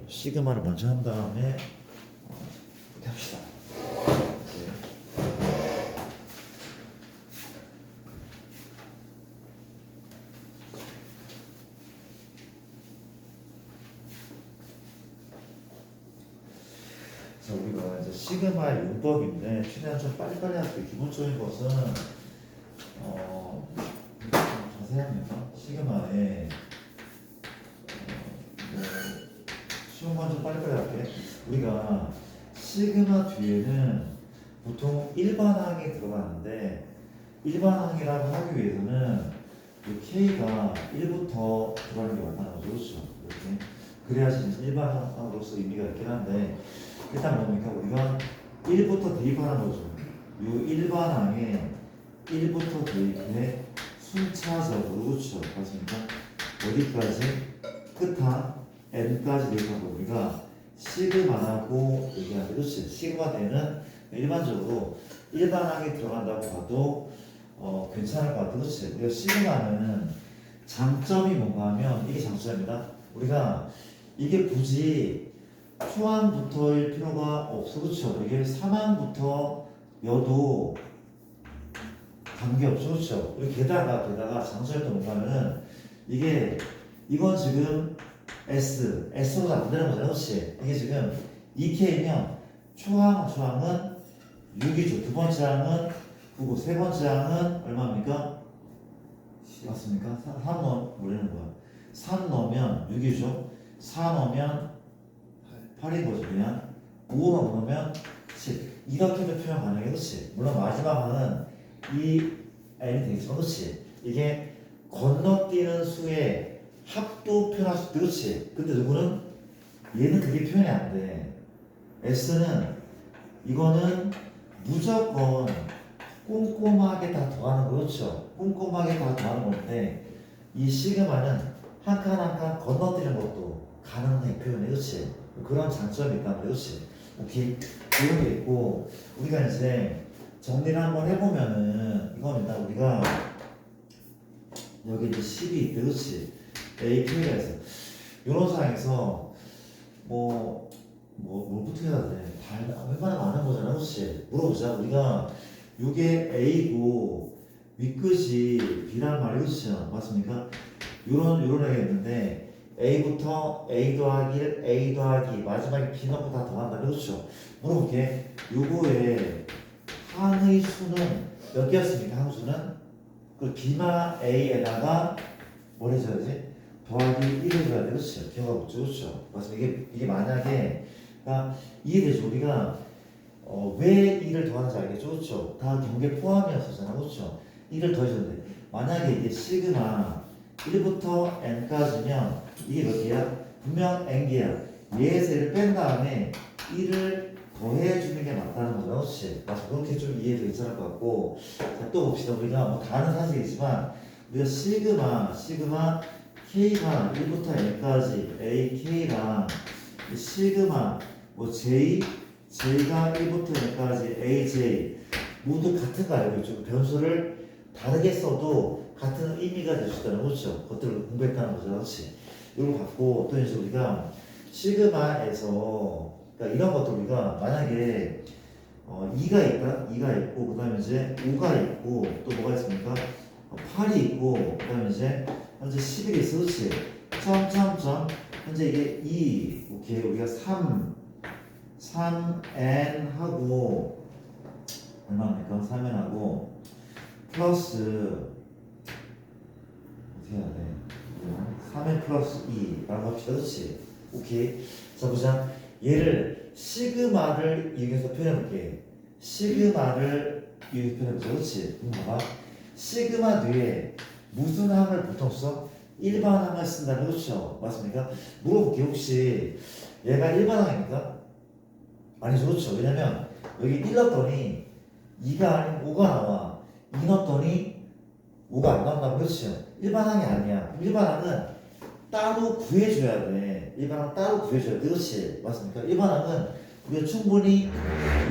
시그마를 먼저 한 다음에 이렇게 합시다. 자, 우리가 이제 시그마의 용법인데 최대한 좀 빨리빨리 할게요. 기본적인 것은 좀 자세합니다. 시그마에 뭐 쉬운 건 좀 빨리빨리 할게. 우리가 시그마 뒤에는 보통 일반항이 들어가는데 일반항이라고 하기 위해서는 이 K가 1부터 들어가는 게 맞다는 거죠. 그렇죠? 이렇게. 그래야지 진짜 일반항으로서 의미가 있긴 한데 일단 뭡니까? 우리가 1부터 대입하는 거죠. 이 일반항에 1부터 대입해 순차적으로, 그렇죠? 맞습니까? 어디까지? 끝항 n까지 대입하고 우리가 시그마라고 얘기하는데, 그렇지? 시그마 때는 일반적으로 일반항이 들어간다고 봐도 괜찮을 것 같아. 그렇지? 우리가 시그마는 장점이 뭔가 하면 이게 장점입니다. 우리가 이게 굳이 초항부터일 필요가 없어. 그렇죠? 이게 3항부터여도 관계없어. 그렇죠? 그리고 게다가 장점이 또 뭔가 하면은 이건 지금 S로 안 되는 거잖아. 그렇지? 이게 지금 2K면 초항은 6이죠. 두 번째 항은 9고 세 번째 항은 얼마입니까? 맞습니까? 3 뭐라는 거야? 3 넣으면 6이죠. 4 넣으면 8인 거죠. 그냥 5 넣으면 10. 이렇게도 표현 가능해. 그렇지? 물론 마지막 항은 이 n이 되겠지만, 그렇지? 이게 건너뛰는 수의 합도 표현할 수 있대. 그렇지? 근데 누구는 얘는 그게 표현이 안 돼. S는 이거는 무조건 꼼꼼하게 다 더하는 거. 그렇죠? 꼼꼼하게 다 더하는 건데 이 시그마는 한 칸 한 칸 건너뛰는 것도 가능해. 표현해. 그렇지? 그런 장점이 있단 말이야. 그렇지? 오케이. 이런 게 있고 우리가 이제 정리를 한번 해보면은 이겁니다. 우리가 여기 이제 10이 있대. 그렇지? AK가 있어. 이런 상황에서 뭐부터 해야 돼? 웬만하면 아는 거잖아. 그렇지? 물어보자. 우리가 이게 A고 윗끝이 B란 말이 그렇죠? 맞습니까? 요런 애가 있는데 A부터 A 더하기 1, A 더하기 마지막에 B 넣고 다 더한다. 그렇죠? 물어볼게. 요거의 항의 수는 몇 개였습니까? 항수는? 그 B나 A에다가 뭘 해줘야지? 더하기 1 해줘야 돼. 그렇죠? 기억하고 있죠? 그렇죠? 맞습니다. 이게 만약에 그러니까 이해되죠? 우리가 왜 2를 더하는지 알겠죠? 그렇죠? 다 경계 포함이었었잖아. 그렇죠? 2를 더해줬는데 만약에 이게 시그마 1부터 n까지면 이게 몇 개야? 분명 n개야. 얘에서 1을 뺀 다음에 1을 더해주는 게 맞다는 거죠. 그렇지? 맞아. 그렇게 좀 이해도 괜찮을 것 같고 자, 또 봅시다. 우리가 뭐 다는 사실이지만 우리가 시그마 K가 1부터 n까지 AK랑 시그마 J가 1부터 n까지 AJ 모두 같은 거 알고 있죠? 변수를 다르게 써도 같은 의미가 될 수 있다는 거죠. 그것들을 공부했다는 거죠. 그렇지? 이걸 갖고 또 이제 우리가 시그마에서 그러니까 이런 것들 우리가 만약에 2가 있다? 2가 있고 그 다음에 이제 5가 있고 또 뭐가 있습니까? 8이 있고 그 다음에 이제 현재 11이 있어. 그렇지? 점점점 현재 이게 2 오케이 우리가 3n 하고 얼마입니까? 3n 하고 플러스 어떻게 해야 돼? 3n 플러스 2라고 합시다. 그렇지? 오케이. 자 보자. 얘를 시그마를 이용해서 표현해볼게. 시그마를 이용해서 표현해보자. 그렇지? 그럼 봐봐. 시그마 뒤에 무슨 항을 보통 써? 일반항을 쓴다는 그렇죠? 맞습니까? 물어볼게. 혹시 얘가 일반항입니까? 아니죠. 그렇죠? 왜냐면 여기 1 넣었더니 2가 아닌 5가 나와. 2 넣었더니 5가 안 나온다고. 그렇죠? 일반항이 아니야. 일반항은 따로 구해줘야 돼. 일반항 따로 구해줘야 돼. 그렇지? 맞습니까? 일반항은 우리가 충분히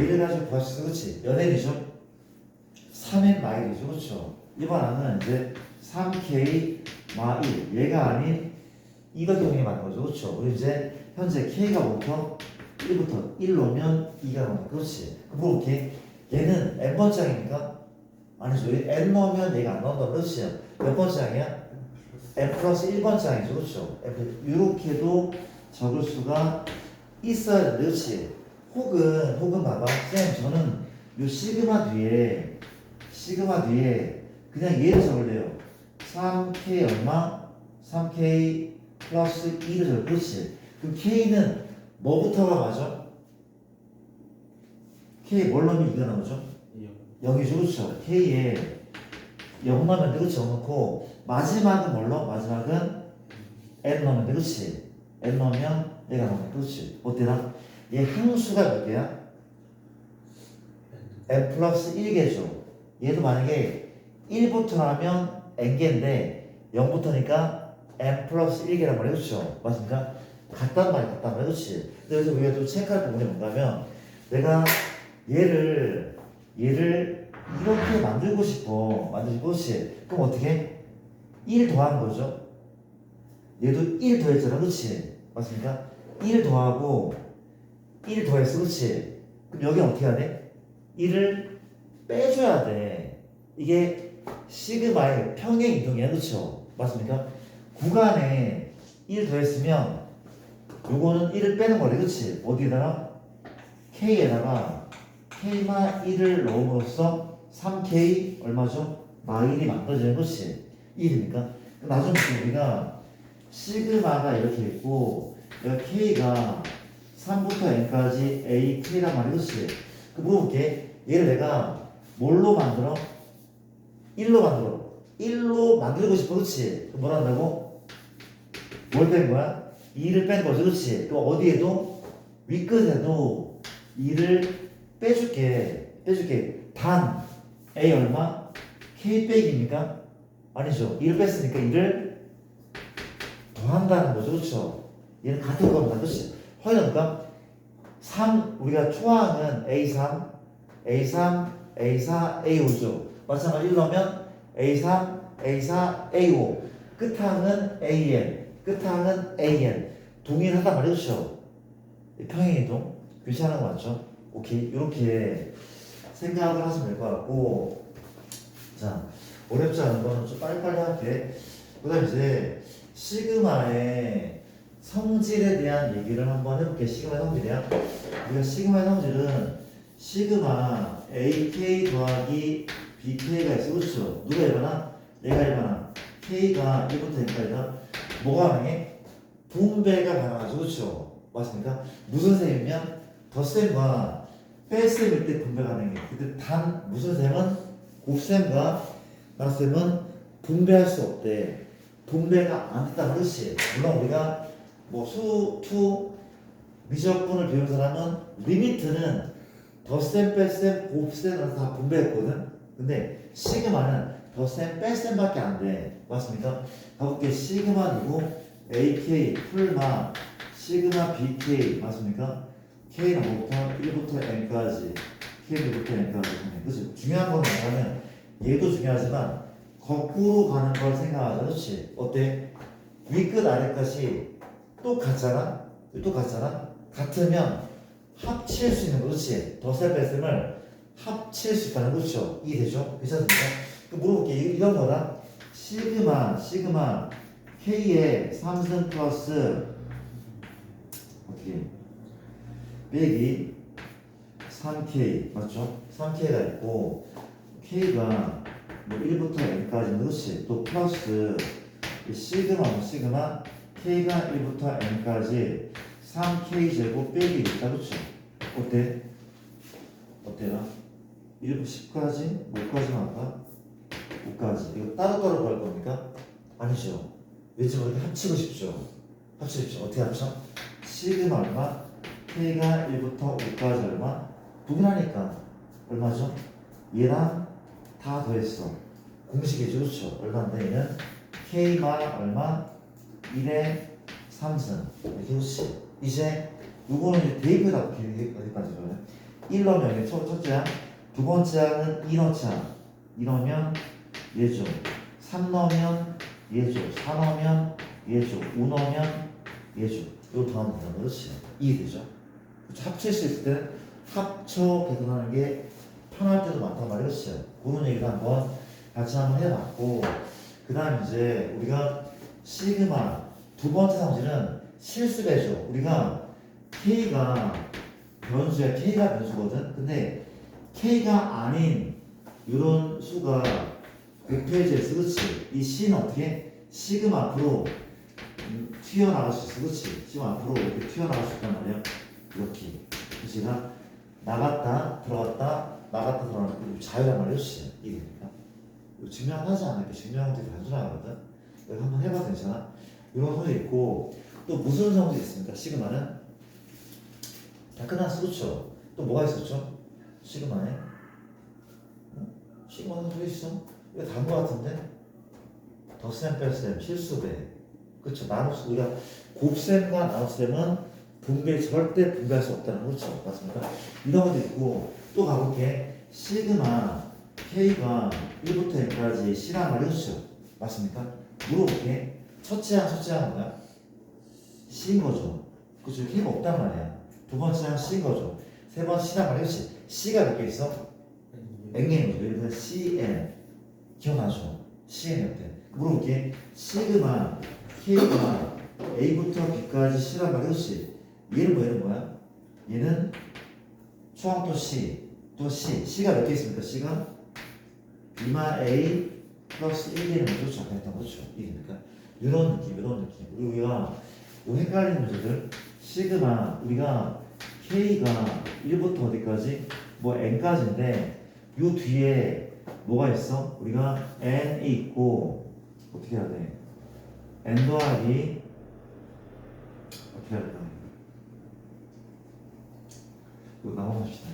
얘를 가지고 구할 수 있어. 그렇지? 몇 n이죠? 3n 마일이죠. 그렇죠? 일반항은 이제 3k 마 1. 얘가 아닌 이가 경우에 맞는 거죠. 그렇죠? 우리 이제 현재 K가 뭐부터? 1부터 1 넣으면 2가 나온다. 그렇지. 그럼 이렇게 얘는 n번째 항입니까? 아니죠. n 넣으면 얘가 안 나온다. 그렇지. 몇 번째 항이야? n 플러스 1번째 항이죠. 그렇죠. 이렇게도 적을 수가 있어야 돼. 그렇지. 혹은 봐봐. 쌤 저는 요 시그마 뒤에 그냥 얘를 적을래요. 3k 얼마? 3k 플러스 2를 적을. 그렇지. 그럼 k는 뭐부터가 맞아? k 뭘 넣으면 2가 나오죠? 0이죠. 그렇죠. k에 0 넣으면 돼. 그렇지. 0 넣고 마지막은 뭘로? 마지막은 n 넣으면 돼. 그렇지. n 넣으면 얘가 나오네. 그렇지. 어때나? 얘 항수가 몇 개야? n 플러스 1개죠. 얘도 만약에 1부터 하면 n개인데 0부터니까 n 플러스 1개란 말이야. 그렇죠? 맞습니까? 같단 말이야. 그렇지? 그래서 우리가 또 체크할 부분이 뭔가면 내가 얘를 이렇게 만들고 싶어. 그렇지? 그럼 어떻게? 1 더한 거죠? 얘도 1 더했잖아. 그렇지? 맞습니까? 1 더하고 1 더했어. 그렇지? 그럼 여기는 어떻게 해야 돼? 1을 빼줘야 돼. 이게 시그마의 평행 이동이야. 그렇죠? 맞습니까? 구간에 1 더했으면 요거는 1을 빼는 거래. 그렇지? 어디에다가? K에다가 K마 1을 넣음으로써 3K 얼마죠? 마일이 만들어지는 것이 1이니까 나중에 우리가 시그마가 이렇게 있고 여기 K가 3부터 N까지 A, K란 말이 그렇지? 그 물어볼게. 얘를 내가 뭘로 만들어? 1로 만들어. 1로 만들고 싶어. 그렇지? 그럼 뭘 한다고? 뭘 뺀 거야? 2를 뺀 거죠. 그렇지? 또 어디에도? 윗끝에도 2를 빼줄게. 단 A 얼마? K 빼기입니까? 아니죠. 2를 뺐으니까 2를 더한다는 거죠. 그렇죠? 얘는 같은 겁니다. 그렇지? 확인해볼까? 3 우리가 초항은 A3, A4, A5죠. 마찬가지로 1 넣으면 A3, A4, A5. 끝항은 AN, 끝항은 AN. 동일하단 말이죠. 평행이동. 괜찮은 거 맞죠? 오케이. 이렇게 생각을 하시면 될 것 같고, 자, 어렵지 않은 거는 좀 빨리빨리 할게. 그 다음에 이제 시그마의 성질에 대한 얘기를 한번 해볼게. 시그마의 성질이야. 우리가 시그마의 성질은 시그마 AK 더하기 BK가 있어. 그렇죠? 누가 일반화? 얘가 일반화. K가 1부터 N까지다. 뭐가 가능해? 분배가 가능하죠. 그렇죠? 맞습니까? 무슨 셈이면 덧셈과 뺄셈일 때 분배가 가능해. 근데 단 무슨 셈은 곱셈과 나셈은 분배할 수 없대. 분배가 안 됐다 그렇지. 물론 우리가 뭐 투 미적분을 배운 사람은 리미트는 덧셈, 뺄셈, 곱셈을 다 분배했거든. 근데 시그마는 덧셈, 뺄셈밖에 안 돼. 맞습니까? 가볼게. 시그마이고 AK 풀마 시그마 BK 맞습니까? K는 뭐부터 1부터 N까지 K는 1부터 N까지. 그치? 중요한 건 뭐냐면 얘도 중요하지만 거꾸로 가는 걸 생각하자. 그렇지? 어때? 위끝 아래끝이 똑같잖아? 같으면 합칠 수 있는 거. 그렇지? 덧셈 뺄셈을 합칠 수 있다는 거죠. 이해되죠? 괜찮습니까? 물어볼게. 이런 거다. 시그마 K의 3승 플러스 어떻게 빼기 3K 맞죠? 3K가 있고 K가 뭐 1부터 N까지 그렇지? 또 플러스 시그마 K가 1부터 N까지 3K 제곱 빼기 있다. 그렇죠? 어때라? 1부터 10까지? 5까지만 할까? 5까지. 이거 따로따로 구할 겁니까? 아니죠. 왠지 모르게 합치고 싶죠. 어떻게 합쳐? 시그마 얼마? K가 1부터 5까지 얼마? 동일하니까 얼마죠? 얘랑 다 더했어. 공식이죠. 그렇죠? 얼마인데 얘는 K가 얼마? 1의 3승. 이렇게 그렇지. 이제 요거는 이제 대입해다 어디까지 줘요? 1 넣으면 이게 첫째야. 두 번째 항은 2 넣자. 2 넣으면 얘죠. 3 넣으면 얘죠. 4 넣으면 얘죠. 5 넣으면 얘죠. 이거 더하면 된다는 거지. 이해되죠? 합칠 수 있을 때는 합쳐 계산하는 게 편할 때도 많단 말이었어요. 그런 얘기를 한번 같이 한번 해봤고, 그 다음 이제 우리가 시그마 두 번째 성질은 실수배죠. 우리가 K가 변수야. K가 변수거든. 근데 K가 아닌 이런 수가 곱해져서 그렇지. 이 C는 어떻게? 시그마 앞으로 튀어나갈 수 있어. 그렇지. 시그마 앞으로 이렇게 튀어나갈 수 있단 말이야. 이렇게. 그치가 나갔다 들어갔다 나갔다 들어갔다 자유란 말이었지. 이해됩니까? 증명하지 않을게. 증명은 되게 단순하거든. 이거 한번 해봐도 괜찮아? 이런 성질 있고 또 무슨 성질이 있습니까? 시그마는 다 끝났어. 그렇죠? 또 뭐가 있었죠? 시그마에 시그마는 또 있어? 이거 다른 거 같은데? 덧셈 뺄셈 실수배 그렇죠? 나눗셈 우리가 곱셈과 나눗셈은 절대 분배할 수 없다는 거죠. 맞습니까? 이런 것도 있고 또 가볼게. 시그마 K가 1부터 N까지 C란 말이었죠. 맞습니까? 물어볼게. 첫째 항 뭐야? C인 거죠. 그렇죠? K가 없단 말이야. 두 번째 항 C인 거죠. 세 번째 C란 말이었지. C가 몇 개 있어? N개인 거죠. 예를 들어 CN 기억나죠? CN이었대. 물어볼게. 시그마 K가 A부터 B까지 C란 말이었지. 얘는 뭐야? 얘는 초항 또 C 또 C C가 몇 개 있습니까? C가 2마 A 플러스 1개는 뭐죠? 아까 했던 거죠. 이해됩니까? 이런 느낌. 그리고 우리가 요 헷갈리는 문제들 시그마 우리가 K가 1부터 어디까지? 뭐 N까지인데 요 뒤에 뭐가 있어? 우리가 N이 있고 어떻게 해야 돼? N 더하기 어떻게 해야 될까? 이거 나눠봅시다.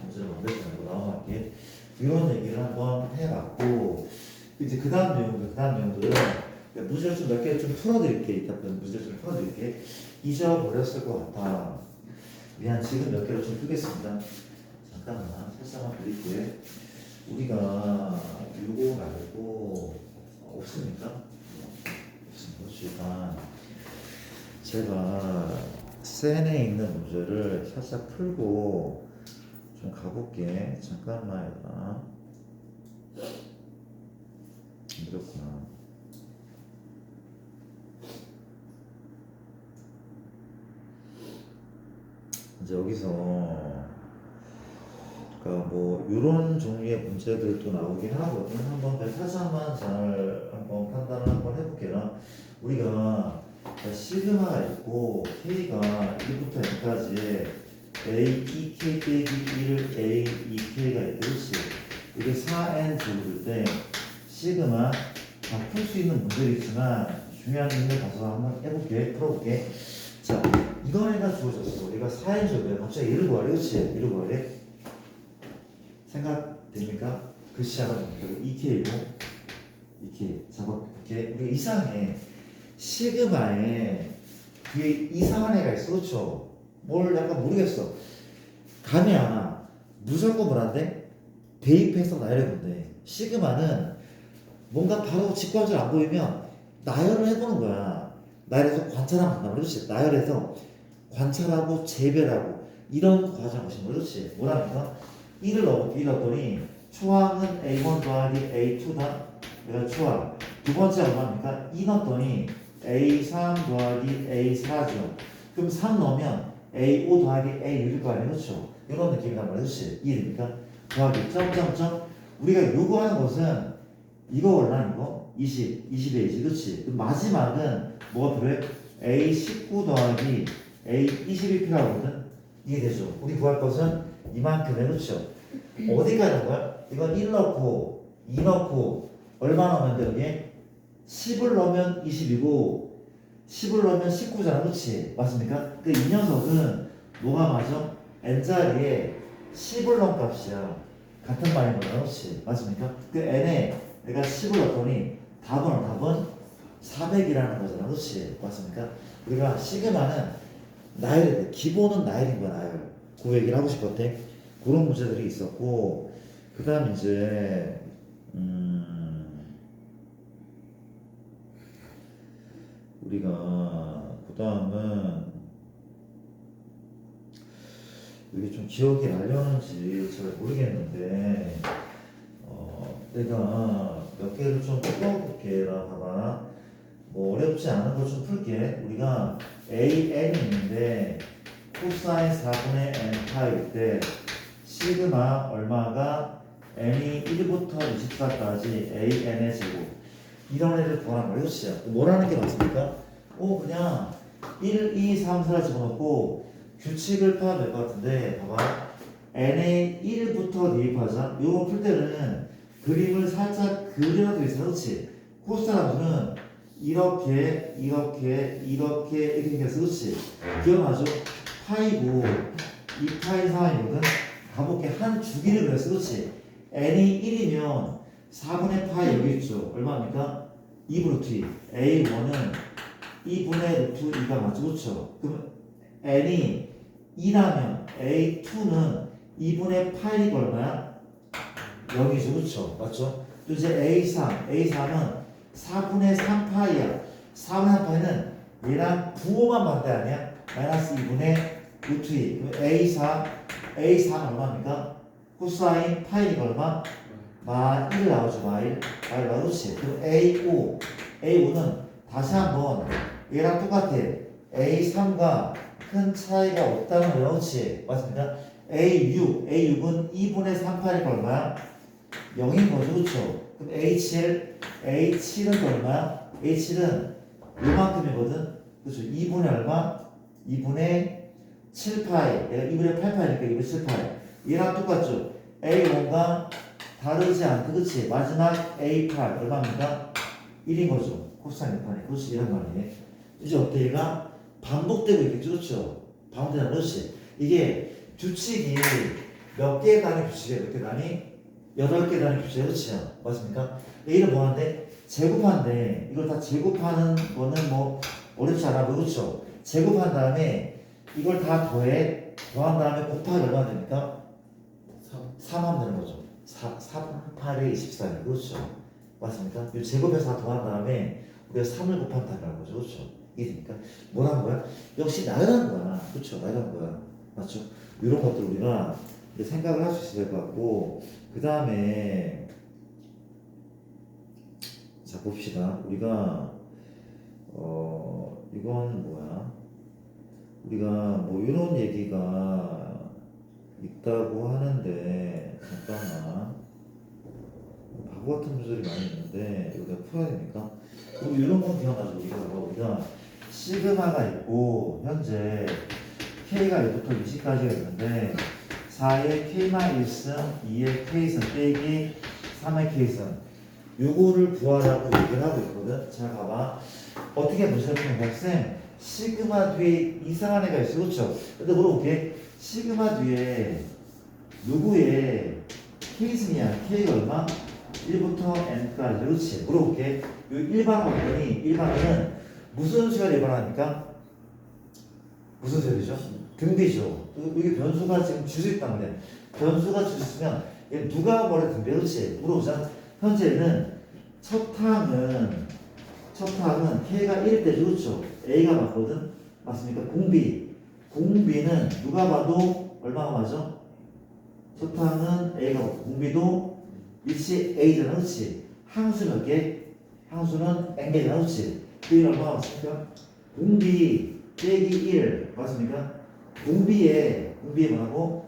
문제를 만들지 말고 나눠볼게. 이런 얘기를 한번 해봤고 이제 그 다음 내용들은 문제를 좀 몇 개 좀 풀어드릴게. 이따 문제를 좀 풀어드릴게. 잊어버렸을 것 같아. 미안. 지금 몇 개를 좀 풀겠습니다. 잠깐만 살짝만 드릴게. 우리가 이거 말고 없습니까? 없습니다. 제가 센에 있는 문제를 살짝 풀고 좀 가볼게. 잠깐만요. 이렇구나. 이제 여기서 그러니까 뭐 이런 종류의 문제들도 나오긴 하거든. 한번 살짝만 잘 한번 판단을 한번 해볼게요. 우리가 시그마가 있고 K가 1부터 N까지 A, 2K 빼기 1, A, 2K가 있고 그렇지? 이게 4N 주어질 때 시그마 다 풀 수 있는 문제도 있지만 중요한 문제 가서 한번 해볼게. 풀어볼게. 자, 이건 애가 주어졌어. 얘가 4N 주어져. 갑자기 얘를 구하래. 그렇지? 얘를 구하래. 생각됩니까? 그 시작은 2K고 2K 잡아볼게. 우리가 이상해. 시그마에 뒤에 이상한 애가 있어. 그렇죠? 뭘 약간 모르겠어. 감이 안 와. 무조건 뭐란데? 대입해서 나열해 본대. 시그마는 뭔가 바로 직관적으로 안 보이면 나열을 해보는 거야. 나열해서 관찰하면 된다. 그렇지? 나열해서 관찰하고 재별하고 이런 과정을 하신 거지. 그렇지? 뭐랍니까? 1을 넣었더니 초항은 A1 더하기 A2다. 그래서 초항. 두 번째가 뭐합니까? 2 넣었더니 A3 더하기 A4죠. 그럼 3 넣으면 A5 더하기 A6일 거 아니에요? 그렇죠? 이런 느낌이란 말이에요. 그렇지? 이해됩니까? 더하기 점점점. 우리가 요구하는 것은 이거 원래 이거 20A지. 그렇지? 그럼 마지막은 뭐가 필요해? A19 더하기 A21 필요하거든? 이해되죠? 우리 구할 것은 이만큼에. 그렇죠? 어디 가는 거야? 이건 1 넣고 2 넣고 얼마 넣으면 돼? 여기에 10을 넣으면 20이고 10을 넣으면 19잖아. 그렇지? 맞습니까? 그 이 녀석은 뭐가 맞아? n자리에 10을 넣은 값이야. 같은 말인 거야. 그렇지? 맞습니까? 그 n에 내가 10을 넣었더니 답은 400이라는 거잖아. 그렇지? 맞습니까? 우리가 시그마는 나열이 돼. 기본은 나열인 거야. 나열. 그 얘기를 하고 싶었대. 그런 문제들이 있었고 그 다음 이제 우리가 그 다음은 이게 좀 기억이 나려는지 잘 모르겠는데 내가 몇 개를 좀 풀어볼게. 나 봐봐. 뭐 어렵지 않은 거 좀 풀게. 우리가 AN이 있는데 코사인 4분의 n 파일 때 시그마 얼마가 n이 1부터 24까지 AN의 제곱 이런 애를 구하는 거예요. 그렇지? 뭐라는 게 맞습니까? 그냥 1, 2, 3, 4를 집어넣고 규칙을 파면 될 것 같은데 봐봐. n의 1부터 대입하자. 요거 풀 때는 그림을 살짝 그려도 있어. 그렇지? 코사인은 이렇게 이렇게 생겨서 그렇지? 기억나죠? 파이고 이 파이 상황이거든. 가볼게. 한 주기를 그렸어. 그렇지? n이 1이면 4분의 파이 여기 있죠. 얼마입니까? 2분의 루트 2. A1은 2분의 루트 2가 맞죠? 그렇죠? 그럼 n이 2라면 A2는 2분의 파이가 얼마야? 0이죠. 그렇죠? 맞죠? 또 이제 A3은 4분의 3파이야. 4분의 3파이는 얘랑 부호만 반대 아니야? 마이너스 2분의 루트 2. 그럼 A3 얼마입니까? 코사인 파이가 얼마? 마 1 나오죠. 마 1 나오지. 그럼 A5는 다시 한번 얘랑 똑같아. A3과 큰 차이가 없다는 거예요. 그렇지? 맞습니다. A6은 2분의 3파이가 얼마야? 0인 거죠. 그렇죠? 그럼 H7은 얼마야? H7은 요만큼이거든. 그렇죠? 2분의 얼마? 2분의 7파이. 얘가 2분의 8파이니까 2분의 7파이. 얘랑 똑같죠? A1과 다르지 않고, 그치? 마지막 A8 얼마입니까? 1인 거죠. 코사인 6파이. 그렇지? 이런 말이에요. 이제 어때? 얘가 반복되고 있겠죠? 그렇죠? 반복되는 거지. 이게 규칙이 몇 개 단위 규칙이에요? 몇 개 단위? 8개 단위 규칙이에요. 그렇죠? 맞습니까? A를 뭐 하는데? 제곱하는데 이걸 다 제곱하는 거는 뭐 어렵지 않아. 그렇죠? 제곱한 다음에 이걸 다 더한 다음에 곱하기 얼마나 됩니까? 3 하면 되는 거죠. 3, 8에 24네. 그렇죠? 맞습니까? 이 제곱해서 다 더한 다음에 우리가 3을 곱한다는 거죠. 그렇죠? 이게 됩니까? 뭐라는 거야? 역시 나열하는 거야. 그렇죠? 나열하는 거야. 맞죠? 이런 것들 우리가 생각을 할 수 있어야 될 것 같고, 그 다음에 자 봅시다. 우리가 이건 뭐야? 우리가 뭐 이런 얘기가 있다고 하는데 잠깐만. 바보 같은 문제들이 많이 있는데 이거 내가 풀어야 됩니까? 우리 이런 건 기억나죠? 우리가 시그마가 있고 현재 K가 1부터 20까지가 있는데 4의 K-1승, 2의 K승 빼기 3의 K승 요거를 구하라고 얘기를 하고 있거든. 자 봐봐. 어떻게 문제를 푸는 거야? 쌤 시그마 뒤에 이상한 애가 있어. 그렇죠? 근데 물어볼게. 시그마 뒤에 누구의 K승이야? K가 얼마? 1부터 N까지. 그렇지? 물어볼게. 요 1번 봤더니 1번은 무슨 수열에 해당합니까? 무슨 수열이죠? 등비죠. 이게 변수가 지금 줄 수 있단 말이야. 변수가 줄 수 있으면 얘 누가 뭐래 등비. 그렇지? 물어보자. 현재는 첫 항은 K가 1일 때 그렇죠? A가 맞거든? 맞습니까? 공비는 누가 봐도 얼마가 맞아? 첫 항은 A가 맞고 공비도 일치 A잖아. 그렇지? 항수 몇 개? 항수는 N개잖아. 그렇지? 그게 얼마가 맞습니까? 공비 빼기 1 맞습니까? 공비에 뭐라고?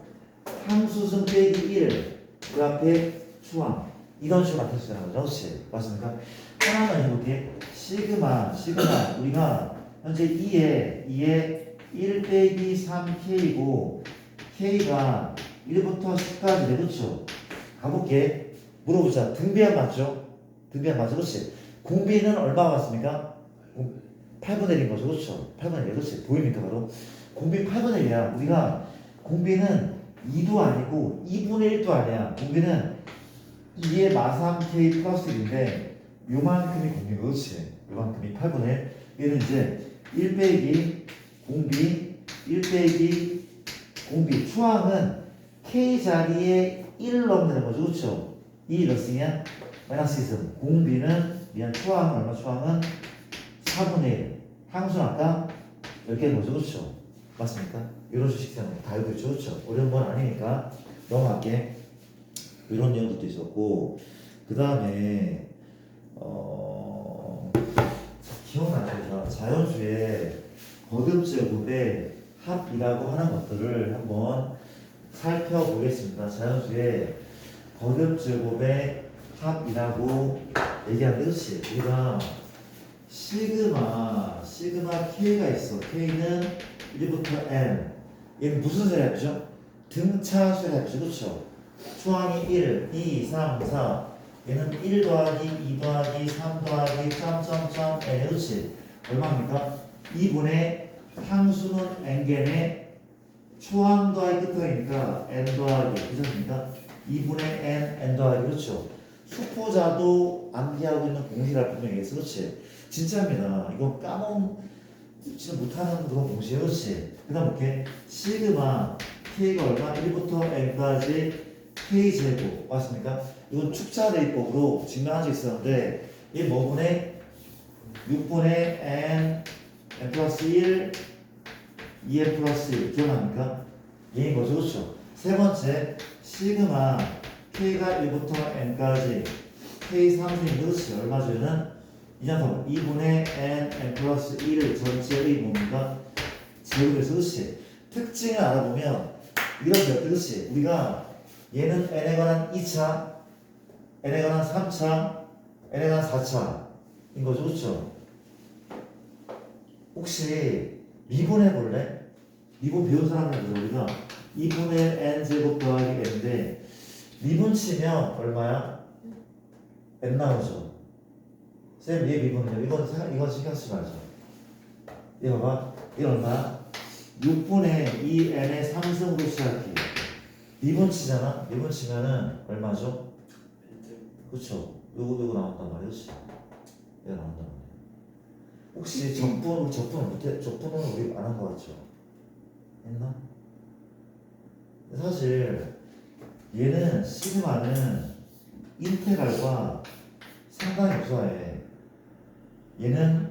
항수승 빼기 1 그 앞에 추항 이런 식으로 나타내시는 거죠. 그렇지? 맞습니까? 하나만 해볼게. 시그마 우리가 현재 2에 1 빼기 3K이고 K가 1부터 10까지 그렇죠? 가볼게. 물어보자. 등비한 맞죠? 등비한 맞죠? 그렇지? 공비는 얼마가 맞습니까? 8분의 1인 거죠. 그렇죠? 8분의 1. 그렇지? 보입니까? 바로? 공비 8분의 1이야. 우리가 공비는 2도 아니고 2분의 1도 아니야. 공비는 2의 마삼K 플러스 1인데 요만큼이 공비인 거지. 요만큼이 8분의 1. 얘는 이제 1 빼기 공비 1 빼기 공비 추항은 K 자리에 1을 넣으면 되는 거죠. 그렇죠? 2 넣었으면 마이너스 2승 공비는 추항은 얼마? 추항은 4분의 1. 항수는 아까 10개인 거죠. 그렇죠? 맞습니까? 이런 식상 다 알고 있죠, 그렇죠? 어려운 건 아니니까 넘어갈게. 이런 내용도 있었고, 그 다음에 기억나죠? 자연수의 거듭제곱의 합이라고 하는 것들을 한번 살펴보겠습니다. 자연수의 거듭제곱의 합이라고 얘기하는 것이 우리가 시그마 K가 있어. K는 1부터 N. 얘는 무슨 수랍이죠? 등차 수랍이죠. 그렇죠? 초항이 1, 2, 3, 4. 얘는 1 더하기 2 더하기 3 더하기 점점점 N. 그렇지? 얼마입니까? 2분의 항수는 N개의 초항 더하기 끝항이니까 N 더하기. 그렇습니까? 2분의 N 더하기. 그렇죠? 숙포자도 암기하고 있는 공식이라 분명히 얘기했어. 그렇지? 진짜입니다. 이거 까먹지는 못하는 그런 공식이에요. 그렇지? 그 다음 이렇게 시그마 K가 얼마? 1부터 N까지 K제곱 맞습니까? 이건 축차대입법으로 증명한 적 있었는데 이 뭐분의 6분의 N 플러스 1 2N 플러스 1 기억납니까? 얘인 거죠. 그렇죠? 세 번째 시그마 K가 1부터 N까지 K 3분의 그렇지? 얼마죠? 얘는 이 녀석 2분의 N 플러스 1 전체의 뭡니까? 제곱에서 그렇지? 특징을 알아보면 이렇게 그렇지? 우리가 얘는 N에 관한 2차, N에 관한 3차, N에 관한 4차인 거죠. 그렇죠? 혹시 미분해 볼래? 미분 배운 사람들 우리가 2분의 N제곱 더하기 N인데 미분 치면 얼마야? N 나오죠? 쌤, 얘 미분이요. 이건 신경 쓰지 말죠. 얘 봐봐. 이게 얼마야? 6분의 2n의 3승으로 시작해. 미분 치잖아? 미분 치면은 얼마죠? 그쵸? 요거 나온단 말이야. 그치? 얘가 나온단 말이야. 혹시 적분은 우리 안 한 거 같죠? 했나? 사실 얘는 시그마는 인테갈과 상당히 유사해. 얘는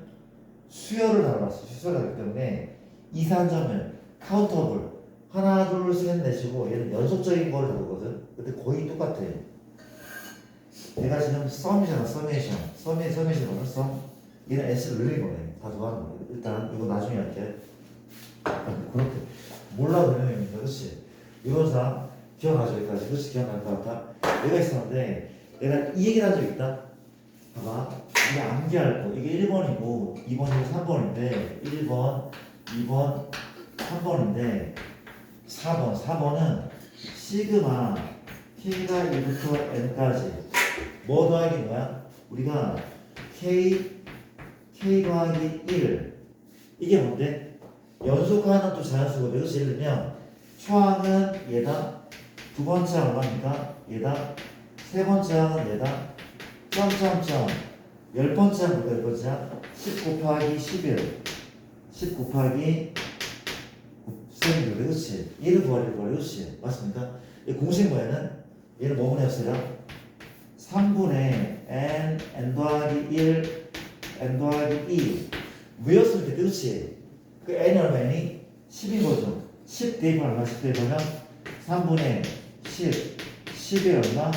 수열을 달았어. 수열을 하기 때문에 이산점을 카운터블 하나 둘 셋 내시고 얘는 연속적인 걸 다루거든. 근데 거의 똑같아. 얘가 지금 썸이잖아. 서메이션 썸. 얘는 S를 늘린 거네. 다 더하는 거야. 일단 이거 나중에 할게. 그렇게 몰라도 되는 얘기입니다. 그렇지? 이론상 기억나죠? 여기까지. 그렇지? 기억날 것 같아. 얘가 있었는데 내가 이 얘기를 한 적 있다. 봐봐. 이게 암기할 거. 이게 1번이고 2번이고 3번인데 1번, 2번, 3번인데 4번은 시그마 K가 1부터 N까지 뭐 더하기 뭐야? 우리가 K 더하기 1 이게 뭔데? 연속하는 또 자연수거든. 그래서 예를 들면 초항은 얘다, 두 번째 항은 얼마입니까? 얘다, 세 번째 항은 얘다, 점점점 10번째 항 볼까? 10번째 항 10 곱하기 11 10 곱하기 쌤이 그렇지? 얘를 구하려고 그렇지? 맞습니까? 이 공식 뭐야는? 얘는 뭐분의 없어요? 3분의 n 더하기 1 n 더하기 2 외웠을 때 그렇지? 그 n이 얼마니? 10인 거죠. 10 대입하면 얼마? 10 대입하면 3분의 10 10이 얼마?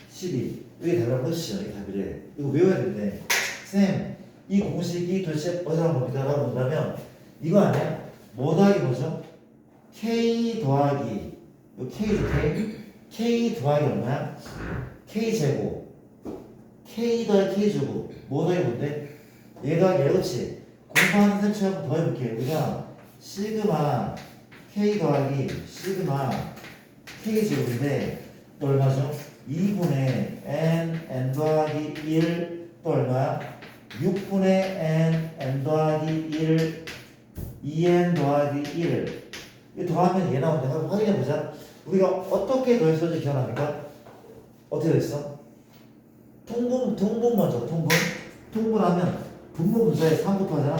12 이게 답이라고 그렇죠? 이게 답이래. 이거 외워야 되는데 쌤, 이 공식이 도대체 어디서 나온 겁니까? 라고 본다면 이거 아니야? 뭐 더하기 뭐죠? K 더하기 요 K죠. K 더하기 얼마야? K 제곱 K 더하기 K 제곱 뭐 더하기 뭔데? 얘 더하기 얘 그렇지? 공부하는 셈치 한번 더 해볼게. 우리가 시그마 K 더하기 시그마 K 제곱인데 또 얼마죠? 2분의 n 더하기 1 또 얼마야? 6분의 n 더하기 1 2n 더하기 1 이 더하면 얘 나오는데 한번 확인해보자. 우리가 어떻게 더했었는지 기억납니까? 어떻게 됐어? 통분 먼저 통분하면 분모 분자에 3 곱하잖아.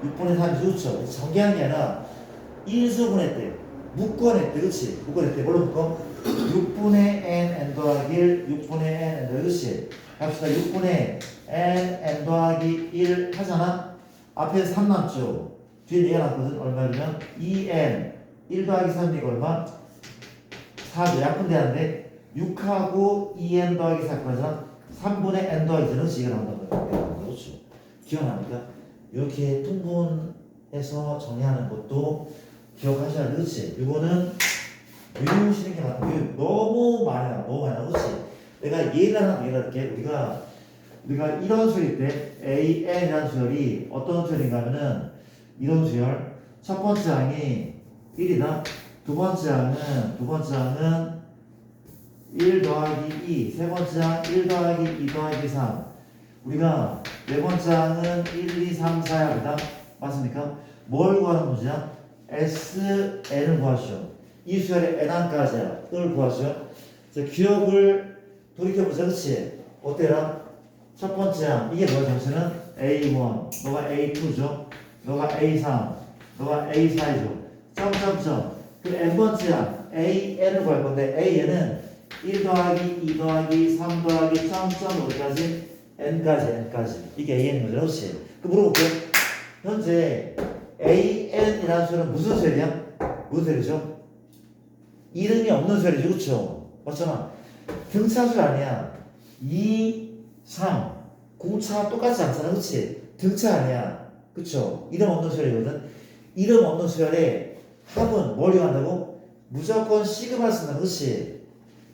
6분의 3이 좋죠. 전개하는 게 아니라 인수분해 때 묶어냈대. 그렇지? 묶어냈대. 뭘로 묶어? 6분의 n 더하기 1 6분의 n 더하기 그렇지? 합시다. 6분의 n 더하기 1 하잖아. 앞에 3 남죠. 뒤에 얘가 나왔거든. 얼마냐면 2n 1 더하기 3이니까 얼마? 4죠. 약분되는데 6하고 2n 더하기 4 그러잖아. 3분의 n 더하기 4는 C가 나온다는 거예요. 그렇죠. 기억납니까? 이렇게 통분해서 정리하는 것도 기억하셔야 돼. 그렇지? 이거는 외우시는 게 맞다. 너무 많이 나와. 너무 많이 나와. 그렇지? 내가 예를 하나 할게. 우리가 이런 수열일 때 AN이라는 수열이 어떤 수열인가 하면은 이런 수열. 첫 번째 항이 1이다. 두 번째 항은 1 더하기 2. 세 번째 항 1 더하기 2 더하기 3. 우리가 네 번째 항은 1, 2, 3, 4야입니다. 맞습니까? 뭘 구하는 문제야? SN을 구하시오. 이 수열의 N항까지야. 을 구하시오. 기억을 돌이켜보자. 그치? 어때라? 첫 번째 항. 이게 뭐야? 정체는 A1. 너가 A2죠. 너가 A3. 너가 A4죠. 점점점. 그 N번째 항. AN을 구할 건데 AN은 1 더하기 2 더하기 3 더하기 점점 어디까지? N까지. 이게 AN인 거죠. 그렇지? 그 물어볼게. 현재 AN이라는 수열은 무슨 수열이야? 무슨 수열이죠? 이름이 없는 수열이죠. 그렇죠? 맞잖아. 등차수 아니야. 2, 3. 공차 똑같지 않잖아. 그렇지? 등차 아니야. 그렇죠? 이름 없는 수열이거든. 이름 없는 수열의 합은 뭘 이용한다고? 무조건 시그마를 쓴다. 그렇지?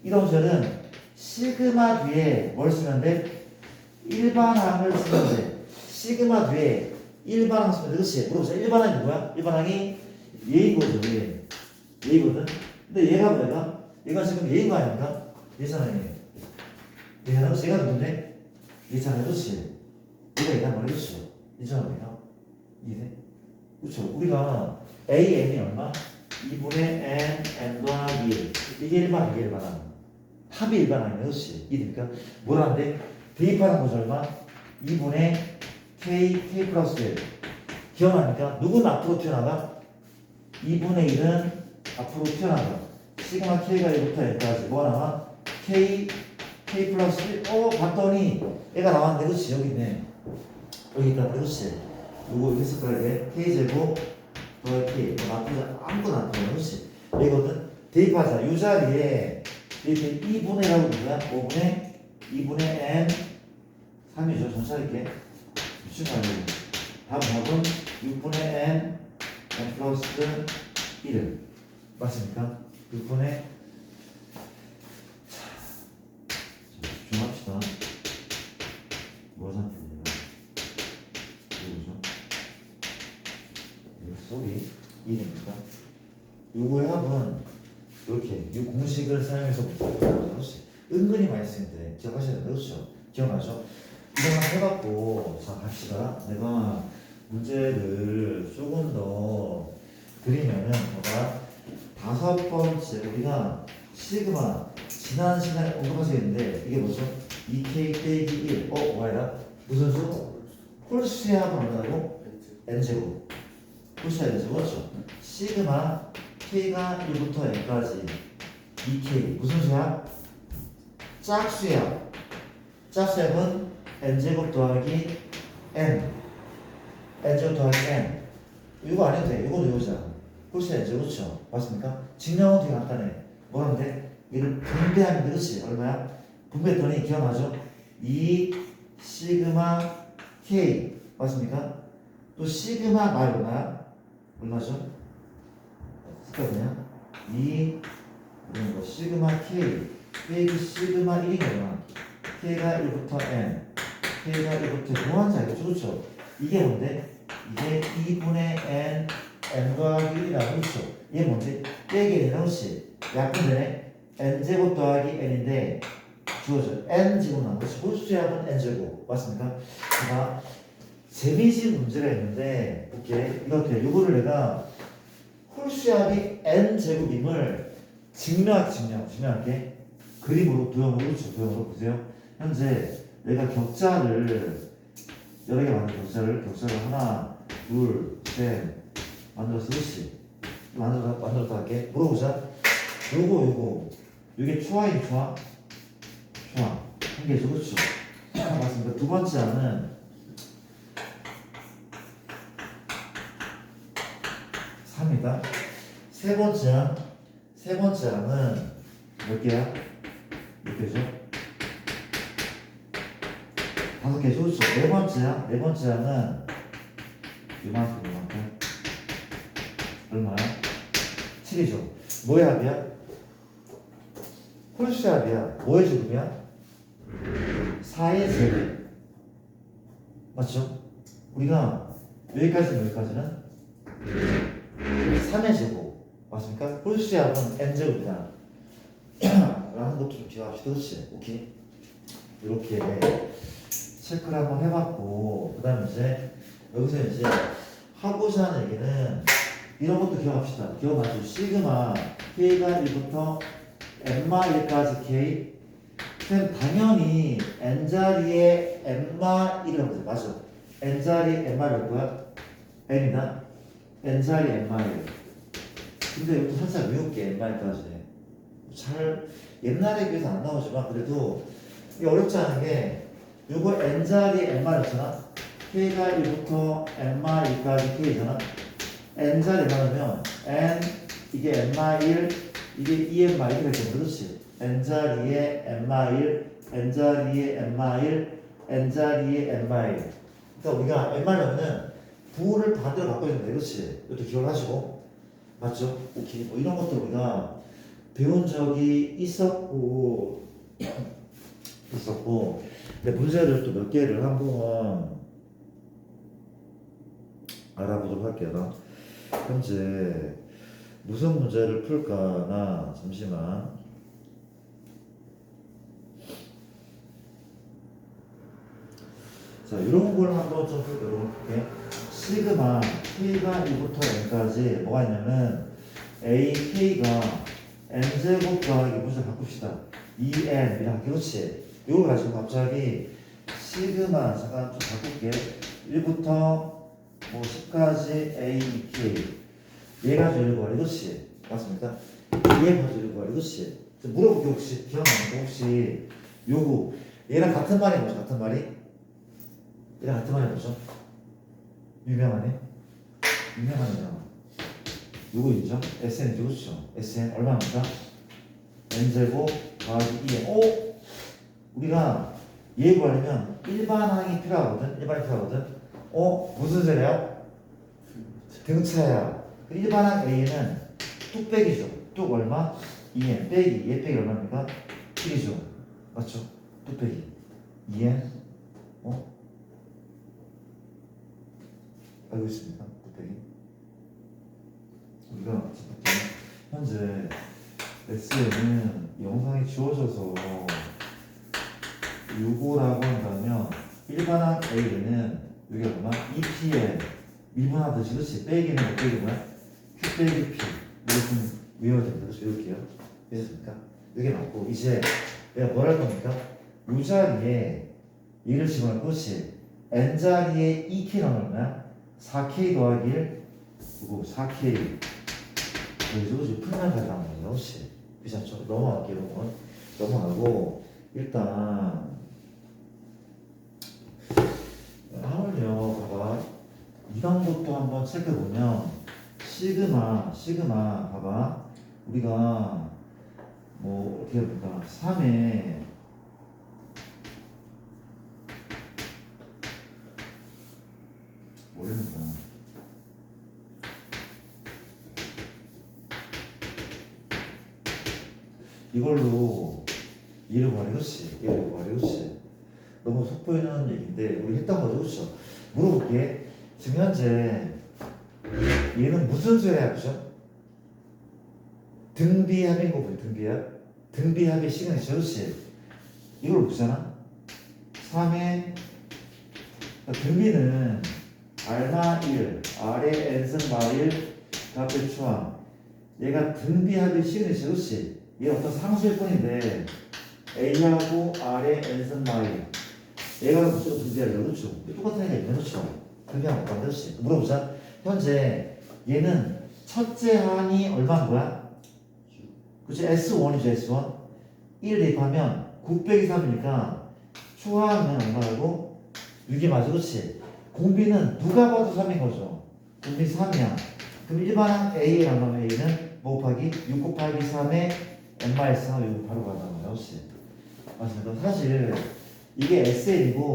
이런 수열은 시그마 뒤에 뭘 쓰면 돼? 일반항을 쓰면 돼. 시그마 뒤에 일반항 쓰면 돼. 그렇지? 물어보자. 일반항이 뭐야? 일반항이 얘인 거죠. 얘거든. 근데 얘가 뭐야? 얘가 지금 얘인 거 아닙니까? 얘잖아요. 얘가 누군데? 얘잖아요. 그렇지? 얘가 얘란 말이야. 그렇죠? 얘잖아요. 이해? 그렇죠? 우리가 AN이 얼마? 2분의 N 더하기 1. 이게 일반항. 합이 일반항이네. 그렇지? 이해됩니까? 뭐라는데? 대입하는 거죠. 얼마? 2분의 K 플러스 1. 기억납니까? 누구는 앞으로 튀어나가? 2분의 1은 앞으로 튀어나가. 시그마 K가 1부터 N까지. 뭐가 나와? K 플러스 1. 봤더니 얘가 나왔는데, 그렇지? 여기 있네. 여기 있다. 그렇지? 요거 이렇게 색깔에 K제곱 더하기 K. 나쁘지 아무거나 안 나쁘네. 그렇지? 이거든. 대입하자. 이 자리에 이렇게 2분의라고 부르냐? 2분의 N 3이죠. 전차릴게. 미친 거 아니에요. 답은 6분의 N 플러스 1. 맞습니까? 6분의 집중합시다. 뭐 잡힙니다. 이거죠. 이거 속이 1입니다. 요거의 합은 이렇게 이 공식을 사용해서 은근히 많이 쓰는데 기억하셔야 돼요. 그렇죠? 기억나죠? 이거만 해봤고 자 갑시다. 내가 문제를 조금 더 드리면은 뭐가 5번째 우리가 시그마 지난 시간에 언급하셨는데 이게 뭐죠? 2K 빼기 1 뭐야? 무슨 수? 홀수의 합은 얼마라고? N제곱 홀수의 N제곱 그렇죠? 시그마 K가 1부터 N까지 2K 무슨 수야? 짝수야. 짝수합은 N제곱 더하기 N N제곱 더하기 N 이거 안 해도 돼. 이거도 이거잖아. 홀수 N제곱 그렇죠? 맞습니까? 증명은 되게 간단해. 뭐라는데? 이를 분배하면 그렇지? 얼마야? 분배했더니 기억나죠? 2 시그마 K 맞습니까? 또 시그마 얼마야? 얼마죠? 그냥 2 시그마 K 빼기 시그마 1이 얼마? K가 1부터 N K가 1부터 뭐하는지 알겠죠? 그렇죠? 이게 뭔데? 이게 2분의 N 더하기 1이라고 그렇죠? 이게 뭔데? 빼기 N이라고 그렇지? 약분되네? N제곱 더하기 N인데 주어져 N제곱 나온 거지. 홀수의 합은 N제곱 맞습니까? 자, 재미진 문제가 있는데 볼게. 이렇게 요거를 내가 홀수의 합이 N제곱임을 증명할게. 그림으로 도형으로 그렇죠. 도형으로 보세요. 현재 내가 격자를 여러 개 만든 격자를 하나, 둘, 셋 만들어서 그렇지. 만들었다 할게. 물어보자. 요게 초화인 초화? 초화. 한 개죠. 그렇죠. 맞습니다. 두 번째 하는 3이다. 세 번째 항은 몇 개야? 몇 개죠? 5개죠? 그렇죠? 네 번째 항은 이만큼 얼마야? 7이죠. 뭐의 합이야? 홀수 합이야. 뭐의 제곱이야? 4의 제곱. 맞죠? 우리가 여기까지는 3의 제곱. 맞습니까? 홀수의 합은 n제곱이다. 라는 것도 좀 기억합시다. 그렇지? 오케이? 이렇게 체크를 한번 해봤고, 그 다음에 이제 여기서 이제 하고자 하는 얘기는 이런 것도 기억합시다. 기억하죠? 시그마 k가 1부터 n마 1까지 k. 그럼 당연히 n자리에 n마 1이라고 하죠. 맞아. n자리에 n마 1일 거야? n이다. n자리 n마 1. 근데 여기 살짝 외울게. n마 1까지. 잘 옛날에 비해서 안 나오지만 그래도 이게 어렵지 않은 게 요거 n자리 n마였잖아. k가 1부터 n마 1까지 k잖아. n자리 많으면 n 이게 n마 1 이게 2n마 1 이렇게 그렇지. n자리에 n마 1 n자리에 n마 1 n자리에 n마 1. 그러니까 우리가 n마면은 부호를 반대로 바꿔주면 돼. 그렇지. 이것도 기억을 하시고 맞죠? 오케이. 뭐 이런 것도 우리가 배운 적이 있었고 근데 문제를 또 몇 개를 한번 알아보도록 할게요. 현재 무슨 문제를 풀까나 잠시만. 자, 이런 걸 한번 좀 볼게요. 시그마 k가 1부터 n까지 뭐가 있냐면 ak가 n제곱 더하기 문제 바꿉시다. 2n 이랑 그렇지. 이걸 가지고 갑자기 시그마 잠깐 좀 바꿀게. 1부터 뭐 10까지 a, k 얘 가지고 이거 이것이 맞습니까? 얘 가지고 이거 이것이 물어볼게. 혹시 기억나는 거 혹시 요거 얘랑 같은 말이 뭐죠? 같은 말이? 얘랑 같은 말이 뭐죠? 유명하네. 유명하네요. 요거 있죠? SN이죠, 그렇죠? SN 얼마입니까? n제곱 더하기 2n. 오! 우리가 얘 구하려면 일반항이 필요하거든. 무슨 세례야? 등차야. 일반항 A는 뚝배기죠. 뚝 얼마? 2n 빼기 얘 빼기 얼마입니까? 7이죠. 맞죠? 뚝배기 2n 알고 있습니까? 뚝배기 우리가 현재 S에는 영상이 지워져서 요거라고 한다면 일반항 A는 여기 얼마? 2p에 미분하듯이 그렇지? 빼기는 몇 빼기 뭐야? Q 빼기 P 이거 좀 외워야 됩니다. 그래서 외울게요. 됐습니까? 이게 맞고 이제 내가 뭘 할 겁니까? 이 자리에 얘를 집어넣을 것이 n자리에 2k 넣으면 얼마야? 4k 더하기 1 그리고 4k 그래서 풀면 가져가는 거예요. 혹시 괜찮죠? 넘어갈게요. 넘어가고 일단 하물며 봐봐. 이런 것도 한번 체크해보면 시그마 봐봐. 우리가 뭐 어떻게 해볼까? 3에 모르는 거야. 이걸로 얘를 구하래. 그렇지. 얘를 구하래. 그렇지. 너무 속보이는 얘기인데 우리 했던 거죠. 그렇죠? 물어볼게. 지금 현재 얘는 무슨 수야? 그죠? 등비합인 거 보여. 등비합의 시그니처. 그렇지? 이걸 보잖아. 3의 등비는 R마 1, R의 n승 마 1, 앞에 추함. 얘가 등비합의 시그니처. 그렇지? 얘 어떤 상수일 뿐인데 A하고 R의 n승 마 1. 얘가 무슨 등비합이야. 그렇죠? 똑같은 애가 있네. 그렇죠? 등비합 못 간다. 그렇지? 물어보자. 현재 얘는 첫째 항이 얼마인 거야? 그치? S1이죠, S1. 1 대입하면 9 빼기 3이니까 추하면 얼마라고? 6이 맞아, 그치? 공비는 누가 봐도 3인 거죠. 공비 3이야. 그럼 일반항 A에 남는 A는 뭐 곱하기 6 곱하기 3에 n-3 이거 바로 가는 거야. 혹시 맞습니다. 사실 이게 SN이고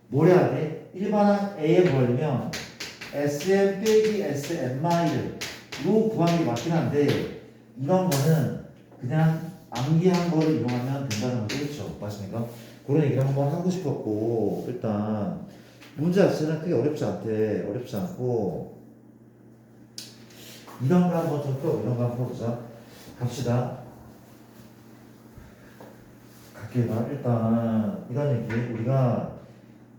뭘 해야 돼? 일반항 A에 보려면 SN 빼기 SN-를 요 구하는 게 맞긴 한데 이런 거는 그냥 암기한 거를 이용하면 된다는 거죠. 그렇죠? 맞습니까? 그런 얘기를 한번 하고 싶었고 일단 문제 자체는 크게 어렵지 않고 이런 거 한번 좀 풀어, 이런 거 한번 풀어보자. 갑시다. 갈게요. 일단 이런 얘기 우리가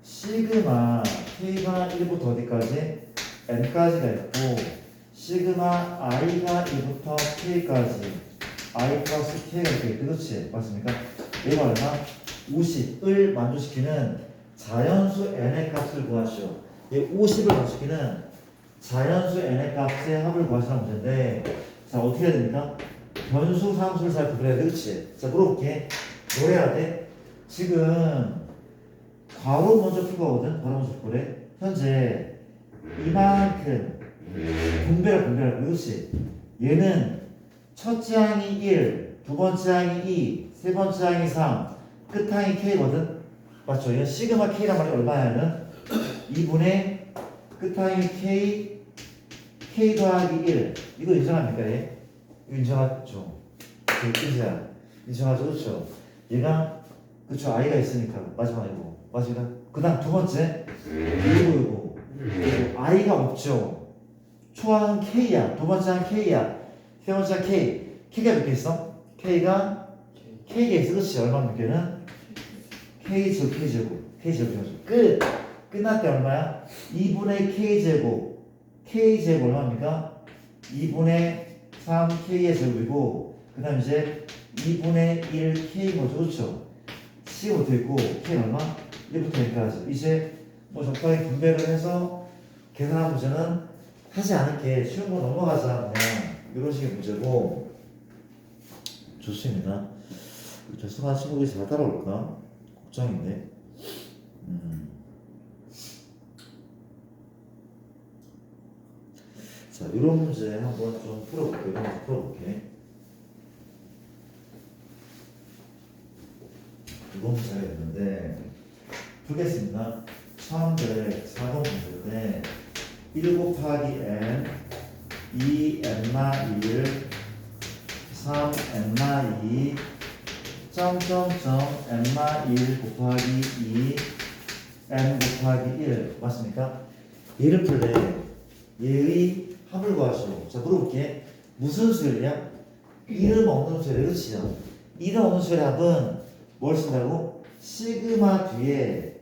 시그마 K가 1부터 어디까지? N까지가 있고 시그마 I가 1부터 K까지 I 플러스 K가 이렇게 있대. 그렇지? 맞습니까? 얘가 얼마? 50을 만족시키는 자연수 n의 값을 구하시오. 얘 50을 만족시키는 자연수 n의 값의 합을 구하시라는 문제인데 자 어떻게 해야 됩니까? 변수 상수를 잘 구분해야 돼. 그렇지? 자 물어볼게. 뭐 해야 돼? 지금 괄호 먼저 풀 거거든. 괄호 먼저 풀 거래. 현재 이만큼 분배를 그렇지? 얘는 첫째 항이 1, 두 번째 항이 2, 세 번째 항이 3, 끝항이 K거든? 맞죠? 이건 시그마 K란 말이 얼마냐면 2분의 끝항이 K 더하기 1 이거 인정합니까? 얘? 이거 인정하죠? 인정하죠? 그렇죠? 얘가 그쵸 I가 있으니까 마지막이고 맞습니까? 그 다음 두 번째 이거 I가 없죠? 초항은 K야 두 번째 항 K야 세 번째 항 K가 몇 개 있어? K가 있어 그렇지? 얼마 몇 개는? K제곱 끝났대 얼마야? 2분의 K제곱 얼마입니까? 2분의 3K의 제곱이고 그 다음 이제 2분의 1K인 거죠 그렇죠? C가 붙어있고 K는 얼마? 1부터 N까지 이제 뭐 적당히 분배를 해서 계산한 문제는 하지 않을게 쉬운 거 넘어가자 그냥 이런 식의 문제고 좋습니다. 저 수많은 친구들이 잘 따라올까? 걱정인데. 자, 이런 문제 한번 좀 풀어볼게요. 이런 문제 풀어볼게. 이런 문제가 있는데 풀겠습니다. 처음에 4번 문제인데 1 곱하기 n 2n-1 3n-2 점점점 n-1 곱하기 2 n 곱하기 1 맞습니까? 얘를 풀래. 얘의 합을 구하시오. 자 물어볼게. 무슨 수열이야? 이름 없는 수열. 그렇지요? 이름 없는 수열의 합은 뭘 쓴다고? 시그마 뒤에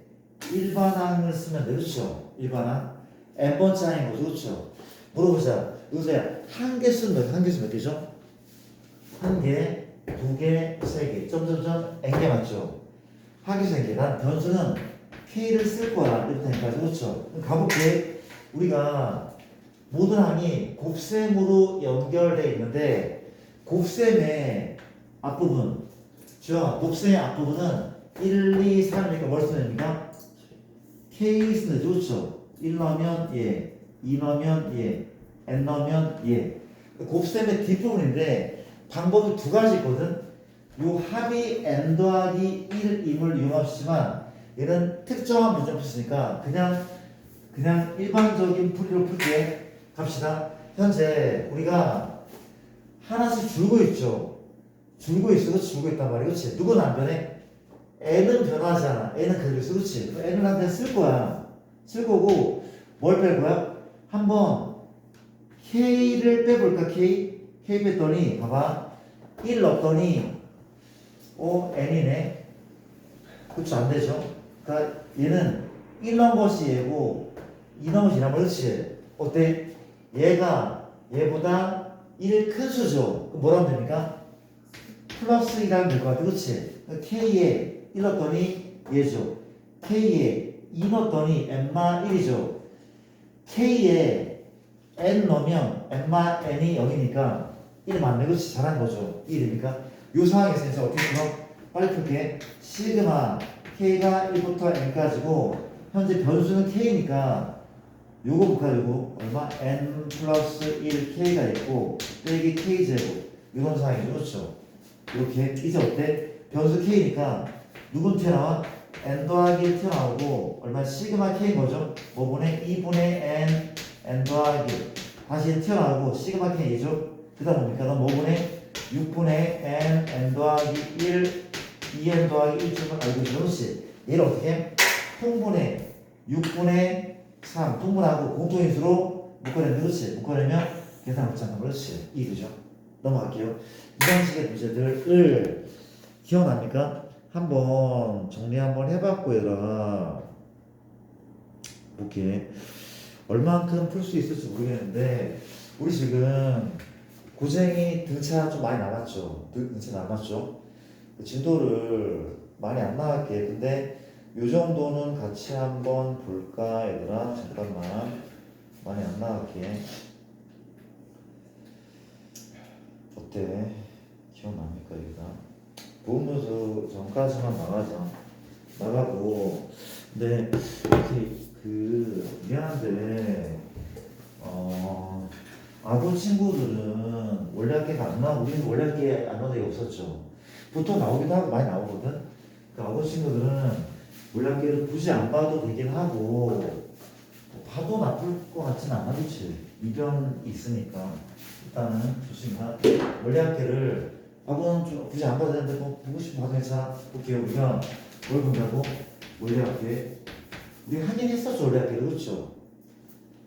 일반항을 쓰면 돼. 그렇죠? 일반항 n번째 항인 거죠. 그렇죠? 물어보자. 의사야 한 개 쓰면 한 개 쓰면 몇 개죠? 한 개, 두 개, 세 개, 점점점 n개 맞죠? 한 개, 세 개. 난 변수는 k를 쓸 거야. 이렇게 되니까 그렇죠? 그럼 가볼게. 우리가 모든 항이 곱셈으로 연결되어 있는데 곱셈의 앞부분, 주영아, 곱셈의 앞부분은 1, 2, 3이니까 뭘 쓰면 됩니까? k 쓰면 되죠. 그렇죠? 1 넣으면 얘, 2 넣으면 얘, n 넣으면 얘. 곱셈의 뒷부분인데 방법이 두 가지 있거든. 요 합이 n 더하기 1임을 이용하시지만 얘는 특정한 문제를 풀으니까 그냥 일반적인 풀이로 풀게. 갑시다. 현재 우리가 하나씩 줄고 있죠. 줄고 있단 말이야. 그렇지? 누구는 안 변해? n은 변하지 않아. n은 그대로 있어. 그렇지? n을 한테 쓸 거야. 쓸 거고 뭘 뺄 거야? 한번 k를 빼볼까? k 뺐더니 봐봐 1 넣었더니 n이네. 그렇죠? 안 되죠? 그러니까 얘는 1 넣은 것이 얘고 2 넣은 것이 얘란 말이지. 어때? 얘가 얘보다 1 큰 수죠. 그럼 뭐라면 됩니까? 플러스 1하면 될 것 같아. 그렇지? k에 1 넣었더니 얘죠. k에 2 넣었더니 n-1이죠. k에 n 넣으면 n-n이 0이니까 1 맞네. 그렇지? 잘한 거죠. 1이니까. 이 상황에서 이제 어떻게 풀어? 빨리 풀게. 시그마 k가 1부터 n까지고 현재 변수는 k니까 요거부터 요거 얼마? n 플러스 1k가 있고 빼기 k제곱 이런 상황이죠. 그렇죠? 이렇게 이제 어때? 변수 k니까 누군 튀어나와? n 더하기 1 튀어나오고 얼마? 시그마 k인 거죠? 뭐분의 2분의 n 더하기 다시 튀어나오고 시그마 k이죠? 그 다음 뭡니까? 그럼 뭐분의 6분의 n 더하기 1 2n 더하기 1쯤을 알고 있는 것이 얘를 어떻게 해? 통분해 6분의 3 통분하고 공통인수로 묶어내면 그렇지 묶어내면 계산 못잡는 그렇지 이 그죠? 넘어갈게요. 이런 식의 문제들을 기억납니까? 한번 정리 한번 해봤고 얘들아 볼게 얼만큼 풀 수 있을지 모르겠는데 우리 지금 고생이 등차 좀 많이 남았죠. 등차 남았죠. 진도를 많이 안 나갈게. 근데 요 정도는 같이 한번 볼까 얘들아. 잠깐만 많이 안 나갈게. 어때? 기억납니까 얘들아? 보험료도 전까지만 나가고 근데 미안한데 아군 친구들은 원래 학기가 안 나오고 우리는 원래 학기에 안 나온 적이 없었죠. 보통 나오기도 하고 많이 나오거든. 그 아군 친구들은 원래 학기를 굳이 안 봐도 되긴 하고 봐도 나쁠 것 같지는 않아. 그치? 이변이 있으니까 일단은 좋습니다. 원래 학기를 학원 굳이 안 봐도 되는데 뭐 보고 싶으면 봐도 괜찮아. 볼게요. 우리가 뭘 본다고? 원래 학기 우리가 하긴 했었죠. 원래 학기를. 그렇죠?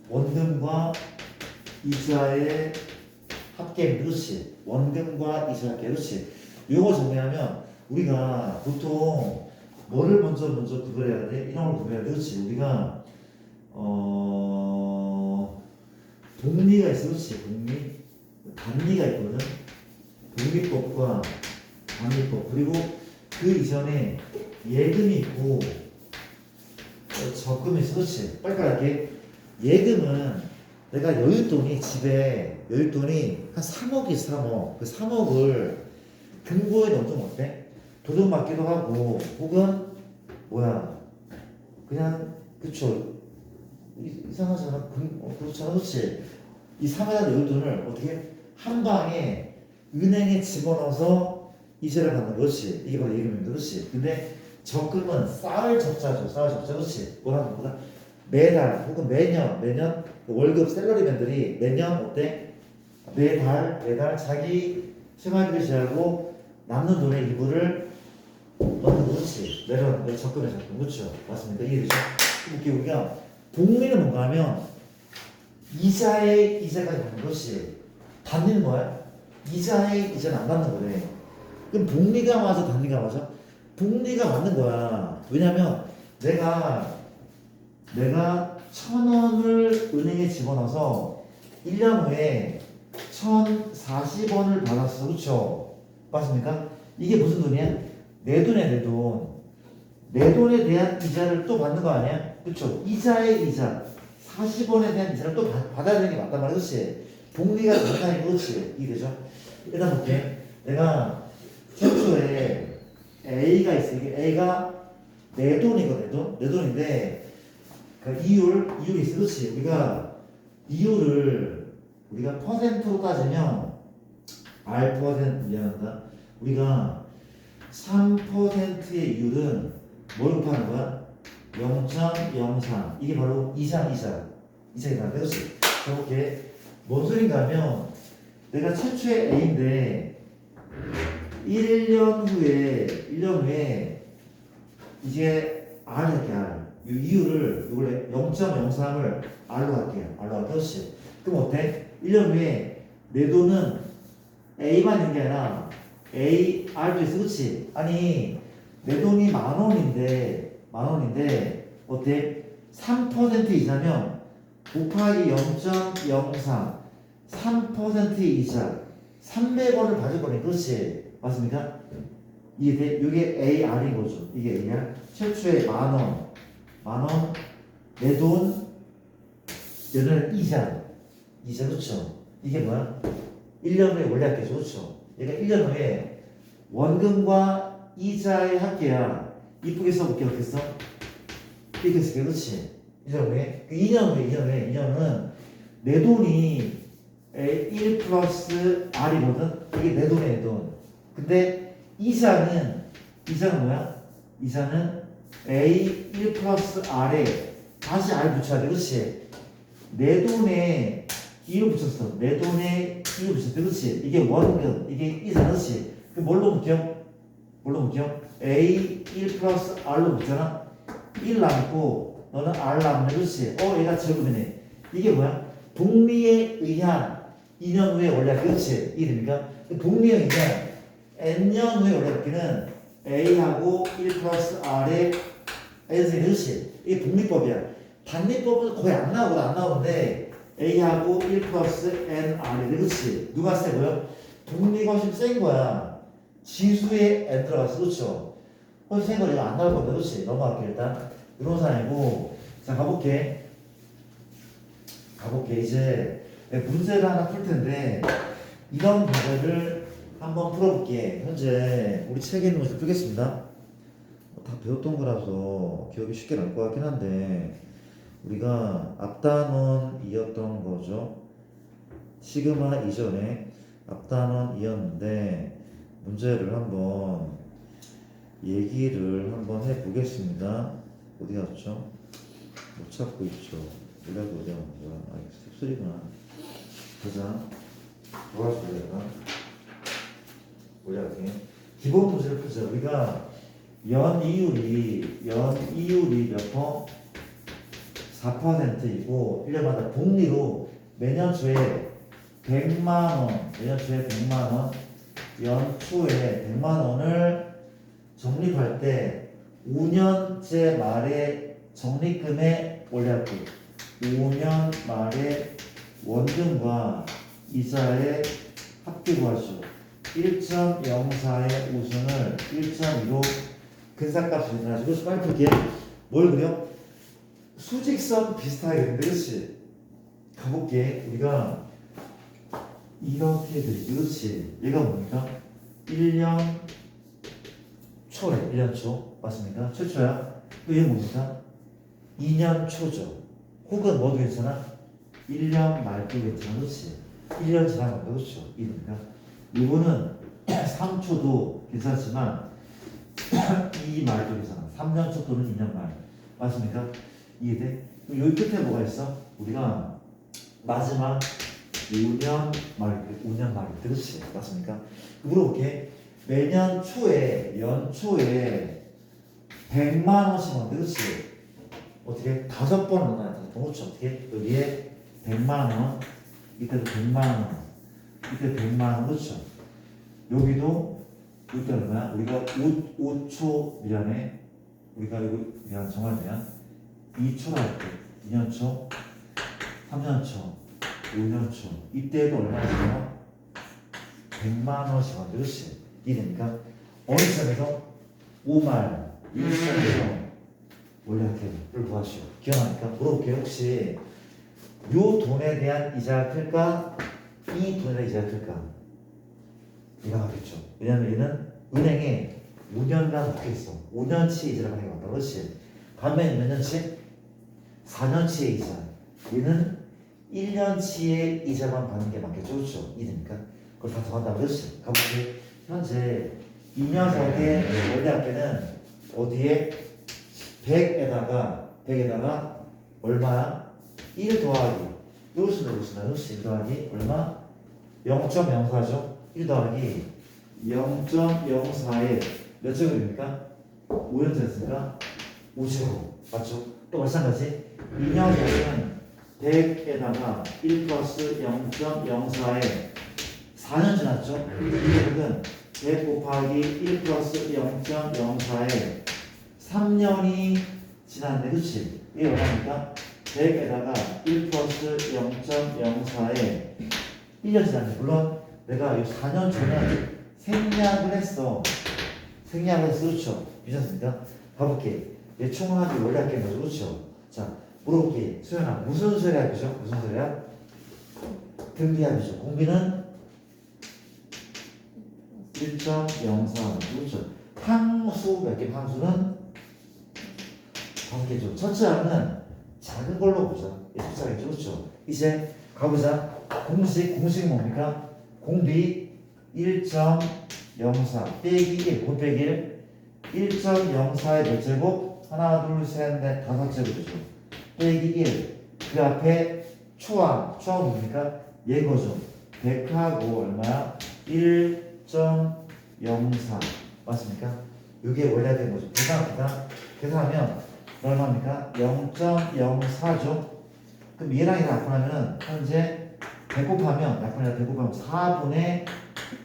원금과 이자의 합계. 그렇지? 원금과 이자 합계. 그렇지? 요거 정리하면 우리가 보통 뭐를 먼저 구별해야 돼? 이런 걸 구별해야 돼. 그렇지? 우리가 복리가 있어. 그렇지? 복리 단리가 있거든. 복리법과 단리법 그리고 그 이전에 예금이 있고 적금이 있어. 그렇지? 빨리빨리 할게. 예금은 내가 여윳돈이 집에 여윳돈이 한 3억이 있어. 3억. 그 3억을 금고에 넣어두면 어때? 도둑맞기도 하고 혹은 뭐야 그냥 그쵸 이상하잖아. 그렇잖아. 그렇지? 이 3억의 여윳돈을 어떻게 한 방에 은행에 집어넣어서 이자를 받는 것이 이게 바로 예금입니다. 그렇지? 근데 적금은 쌓을 적자죠. 쌓을 적자. 그렇지? 뭐라는 것보다 매달 혹은 매년 월급 샐러리맨들이 매년 어때? 매달 자기 생활비를 제하고 남는 돈의 일부를 넣는 거지. 매년 적금에 적금. 그렇죠? 맞습니다. 이해되죠? 이렇게 우리가 복리는 뭔가 하면 이자에 이자가 받는 것이 단리는 뭐야? 이자에 이자는 안 받는 거래. 그럼 복리가 맞아? 단리가 맞아? 복리가 맞는 거야. 왜냐면 내가 1,000원을 은행에 집어넣어서 1년 후에 1,040원을 받았어. 그쵸? 맞습니까? 이게 무슨 돈이야? 내 돈이야, 내 돈. 내 돈에 대한 이자를 또 받는 거 아니야? 그쵸? 이자의 이자. 40원에 대한 이자를 또 받아야 되는 게 맞단 말이야. 그치? 복리가 정상이 그렇지. 이해되죠? 일단 볼게. 내가 최초에 A가 있어. 이게 A가 내 돈이거든. 내 돈인데 그 이율이 있어. 그렇지? 우리가 이율을 우리가 퍼센트로 따지면 R% 미안하다. 우리가 3%의 이율은 뭘 곱하는 거야? 0.03 이게 바로 이자이다. 그렇지? 이렇게 뭔 소린가 하면 내가 최초의 A인데 1년 후에 이제 R 할게 R. 이 이유를 이걸 0.03을 R로 할게요. 그렇지. 그럼 어때? 1년 후에 내 돈은 A만 있는 게 아니라 A, R도 있어. 그렇지? 아니 내 돈이 10,000원인데 어때? 3% 이자면 곱하기 0.03 3%의 이자 300원을 받을 거네. 그렇지? 맞습니까? 이게 A, R인 거죠. 이게 A야. 최초에 10,000원 내 돈 얘는 이자 그렇죠? 이게 뭐야? 1년 후에 원래 합계죠. 그렇죠? 얘가 1년 후에 원금과 이자의 합계야. 이쁘게 써볼게. 어떻게 써? 이렇게 쓸게. 그렇지? 2년 후에. 2년은 내 돈이 1 플러스 R이거든. 이게 내 돈이야, 내 돈. 근데 이자는 뭐야? 이자는 A 1 플러스 R에 다시 R 붙여야 돼. 그렇지? 내 돈에 2를 붙였어. 내 돈에 2를 붙였어. 그렇지? 이게 원금, 이게 이자. 그렇지? 그 뭘로 묶여? A 1 플러스 R로 붙잖아? 1 남고 너는 R 남네. 그렇지? 얘가 제곱이네. 이게 뭐야? 복리에 의한 2년 후에 원래 그렇지? 이게 됩니까? 복리에 의한 n년 후에 원래 바뀌는 A하고 1 플러스 R의 N승이 그렇지? 이게 복리법이야. 반리법은 거의 안 나오는데 A하고 1 플러스 NR이 그렇지? 누가 세고요? 복리가 훨씬 센 거야. 지수에 N 들어갔어. 그렇죠? 훨씬 센 거니까 안 나올 건데 그렇지? 넘어갈게 일단. 이런 사람이고 자 가볼게 이제 문제를 하나 풀 텐데 이런 문제를 한번 풀어볼게. 현재 우리 책에 있는 것을 풀겠습니다. 다 배웠던 거라서 기억이 쉽게 날 것 같긴 한데 우리가 앞단원이었던 거죠. 시그마 이전에 앞단원이었는데 문제를 한번 얘기를 한번 해보겠습니다. 어디 갔죠? 못 찾고 있죠. 원래도 어디 간 거야? 습술이구나. 보자. 도와줄래 내가? 올려갈게. 기본 문제를 풀자. 우리가 연이율이 몇 퍼? 4%이고 1년마다 복리로 매년 초에 100만 원, 연초에 100만 원을 적립할 때 5년째 말에 적립금에 올려할게. 5년 말에 원금과 이자의 합계 구하시오. 1.04의 우승을 1.2로 근사값을 가지고 빨리 풀게. 뭘 그려? 수직선 비슷하겠는데, 그렇지? 가볼게. 우리가 이렇게 되지, 그렇지? 얘가 뭡니까? 1년 초래, 1년 초. 맞습니까? 최초야. 또 얘 뭡니까? 2년 초죠. 혹은 뭐도 괜찮아? 1년 말도 괜찮아. 그렇지? 1년 지난 건데, 그렇죠? 이겁니다. 이거는 3초도 괜찮지만, 2 말도 괜찮아. 3년 초 또는 2년 말. 맞습니까? 이해돼? 여기 끝에 뭐가 있어? 우리가 마지막 5년 말, 그렇지? 맞습니까? 물어볼게. 매년 초에, 연초에 100만 원씩 하는데, 그렇지? 어떻게? 5번 넣어야 돼. 그렇죠? 어떻게? 여기에 100만 원, 이때도 100만 원, 이때 100만 원, 그렇죠? 여기도, 이때 얼마야? 우리가 5초 미안해. 우리가 이거 미안 정말 미안. 2초로 할게. 2년 초, 3년 초, 5년 초. 이때도 얼마나 100만 원씩 하는데, 그렇지? 이해됩니까? 어느 시점에서 5말, 이 시점에서 원래 학회를 구하시오. 기억나니까? 물어볼게요. 혹시 요 돈에 대한 이자가 클까? 이 돈에 대한 이자가 클까? 얘가 같겠죠. 왜냐면 얘는 은행에 5년간 박혀 있어. 5년치 이자를 받는 게 맞다. 그렇지? 반면 몇 년치? 4년치의 이자. 얘는 1년치의 이자만 받는 게 맞겠죠. 그렇죠? 이해됩니까? 그걸 다 더한다. 그렇지? 가볼게. 현재 이 녀석의 원래 학교는 어디에? 100에다가 얼마야? 1 더하기 요것은 1 더하기 얼마? 0.04죠? 1 더하기 0.04에 몇 제곱입니까? 5년째였으니까 5제곱 맞죠? 또 마찬가지 이 녀석은 100에다가 1 플러스 0.04에 4년 지났죠? 이 녀석은 100 곱하기 1 플러스 0.04에 3년이 지났는데, 그치? 이게 얼마입니까? 100에다가 1 플러스 0.04에 1년 지났는데, 물론 내가 이 4년 전에 생략을 했어. 그렇죠? 괜찮습니까? 가볼게. 얘 총합이 원래 할게 거죠, 그렇죠? 자, 물어볼게. 수연아, 무슨 소리 합이죠? 무슨 소리야? 등비합이죠. 공비는 1.04, 그렇죠? 항수 몇 개? 항수는 5개죠. 첫째 항은 작은 걸로 보자. 이 숫자가 좋죠. 이제 가보자. 공식 뭡니까? 공비 1.04 빼기 1, 곱빼기 1, 1.04의 몇 제곱? 하나, 둘, 셋, 넷, 다섯 제곱이죠. 빼기 1. 그 앞에 초항 뭡니까? 예거죠. 100하고 얼마야? 1.04 맞습니까? 이게 원래 된 거죠. 계산하면 얼마입니까? 0.04죠. 그럼 얘랑 얘랑 약분하면 현재 100 곱하면 4분의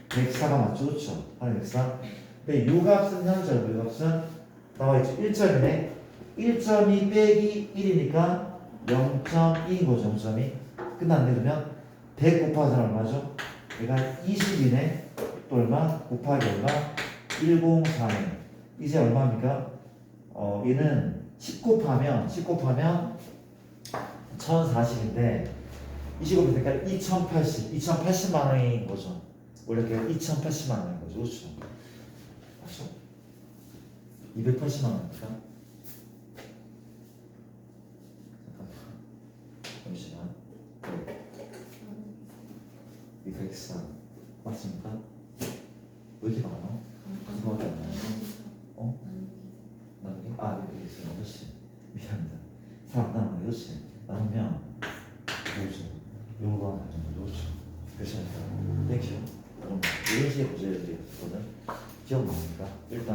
104가 맞죠? 그렇죠? 104. 근데 요 값은 현재 요 값은 나와있죠. 1점이네. 1.2 빼기 1이니까 0.2인 거죠. 0.2. 끝났네. 그러면 100 곱하면 얼마죠? 얘가 20이네. 또 얼마? 곱하기 얼마? 104네. 이제 얼마입니까? 얘는 10 곱하면 1040인데 25니까 2080만 원인 거죠. 원래 그게 2080만 원인 거죠. 그렇죠? 맞죠? 280만 원입니까? 잠시만. 203 맞습니까? 왜 이렇게 많아? 그거밖에 안 나요? 나누기? 여기 있어요. 그렇지. 미안합니다. 사람 나누는 거 그렇지. 나누면 그렇죠. 요거 하나 정도 그렇죠. 그렇죠. 땡큐. 그럼 이런 식의 구조들이거든. 기억납니까? 일단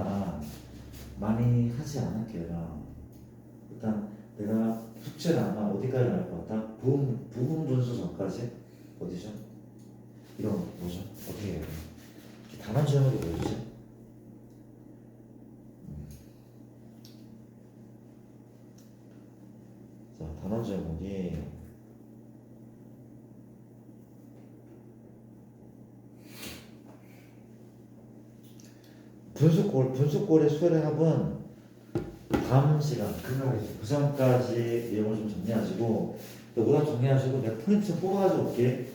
많이 하지 않을게요. 일단 내가 숙제를 아마 어디까지 할 것 같다? 부분 분수 전까지 어디죠? 이런 뭐죠? 어떻게 해야 돼? 단원 제목이 뭐였지? 자, 단원 제목이 분수꼴의 수열의 합은 다음 시간 그 전까지 내용을 좀 정리하시고 오답 정리하시고 내가 포인트 좀 뽑아가지고 올게.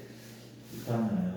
일단은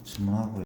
질문하고